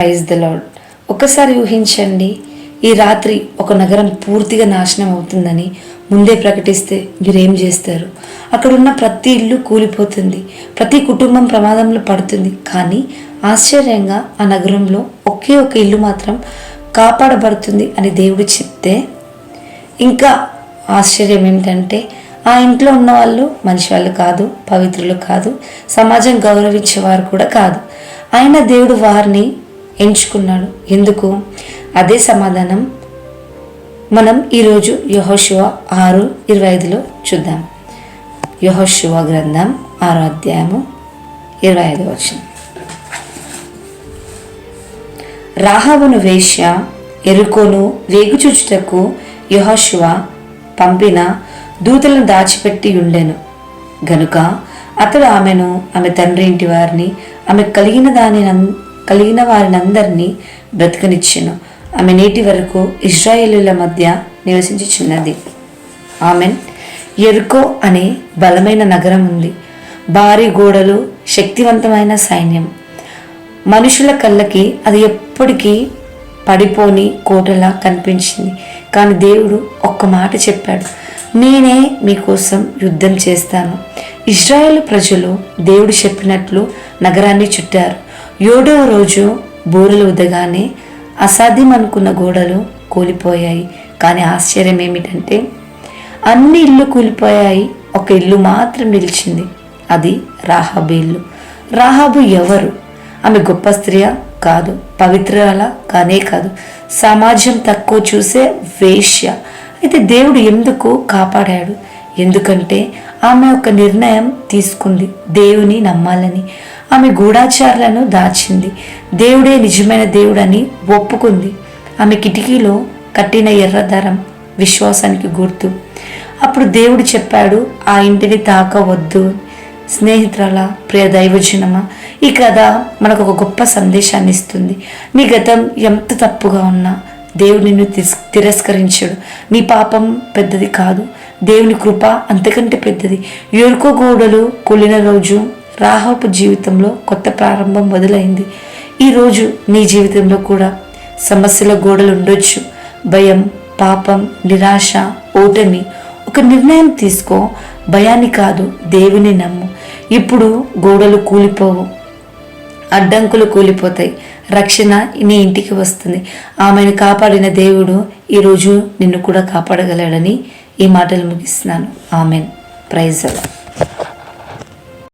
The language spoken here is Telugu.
Praise the lord. ఒకసారి ఊహించండి, ఈ రాత్రి ఒక నగరం పూర్తిగా నాశనం అవుతుందని ముందే ప్రకటిస్తే మీరేం చేస్తారు? అక్కడున్న ప్రతి ఇల్లు కూలిపోతుంది, ప్రతి కుటుంబం ప్రమాదంలో పడుతుంది. కానీ ఆశ్చర్యంగా ఆ నగరంలో ఒకే ఒక ఇల్లు మాత్రం కాపాడబడుతుంది అని దేవుడు చెప్తే, ఇంకా ఆశ్చర్యం ఏమిటంటే ఆ ఇంట్లో ఉన్న వాళ్ళు మనిషి వాళ్ళు కాదు, పవిత్రులు కాదు, సమాజం గౌరవించేవారు కూడా కాదు. అయినా దేవుడు వారిని ఎంచుకున్నాడు. ఎందుకు? అదే సమాధానం మనం ఈరోజు యెహోషువ 6:25 చూద్దాం. యెహోషువ గ్రంథం 6వ అధ్యాయము 25వ వచనం. రాహాబును వేశ్య యెరికోను వేగుచూచుటకు యెహోషువ పంపిన దూతలను దాచిపెట్టి ఉండెను గనుక అతడు ఆమెను, ఆమె తండ్రి ఇంటి వారిని, ఆమె కలిగిన వారినందరినీ బ్రతకనిచ్చెను. ఆమె నేటి వరకు ఇశ్రాయేలుల మధ్య నివసించుచున్నది. ఆమెన్. యెరికో అనే బలమైన నగరం ఉంది. భారీ గోడలు, శక్తివంతమైన సైన్యం. మనుషుల కళ్ళకి అది ఎప్పటికీ పడిపోని కోటలా కనిపించింది. కానీ దేవుడు ఒక్క మాట చెప్పాడు, నేనే మీకోసం యుద్ధం చేస్తాను. ఇశ్రాయేలు ప్రజలు దేవుడు చెప్పినట్లు నగరాన్ని చుట్టారు. 7వ రోజు బూరలు ఉదగానే అసాధ్యం అనుకున్న గోడలు కూలిపోయాయి. కానీ ఆశ్చర్యం ఏమిటంటే అన్ని ఇల్లు కూలిపోయాయి, ఒక ఇల్లు మాత్రం నిలిచింది. అది రాహాబు ఇల్లు. రాహాబు ఎవరు? ఆమె గొప్ప స్త్రీయా? కాదు. పవిత్రాల? కానే కాదు. సమాజం తక్కువ చూసే వేశ్య. అయితే దేవుడు ఎందుకు కాపాడాడు? ఎందుకంటే ఆమె ఒక నిర్ణయం తీసుకుంది, దేవుని నమ్మాలని. ఆమె గూఢాచారాలను దాచింది, దేవుడే నిజమైన దేవుడని ఒప్పుకుంది. ఆమె కిటికీలో కట్టిన ఎర్రదారం విశ్వాసానికి గుర్తు. అప్పుడు దేవుడు చెప్పాడు, ఆ ఇంటిని తాకవద్దు. స్నేహితురాల, ప్రియ దైవజనమా, ఈ కథ మనకు ఒక గొప్ప సందేశాన్ని ఇస్తుంది. నీ గతం ఎంత తప్పుగా ఉన్నా దేవుడు నిన్ను తిరస్కరించాడు. నీ పాపం పెద్దది కాదు, దేవుని కృప అంతకంటే పెద్దది. యెరికో గోడలు కూలిన రోజు రాహాబు జీవితంలో కొత్త ప్రారంభం మొదలైంది. ఈరోజు నీ జీవితంలో కూడా సమస్యల గోడలు ఉండొచ్చు. భయం, పాపం, నిరాశ, ఓటమి. ఒక నిర్ణయం తీసుకో, భయాన్ని కాదు, దేవుని నమ్ము. ఇప్పుడు గోడలు కూలిపోవు, అడ్డంకులు కూలిపోతాయి, రక్షణ నీ ఇంటికి వస్తుంది. ఆమెను కాపాడిన దేవుడు ఈరోజు నిన్ను కూడా కాపాడగలడని ఈ మాటలు ముగిస్తున్నాను. ఆమెన్. Praise the lord.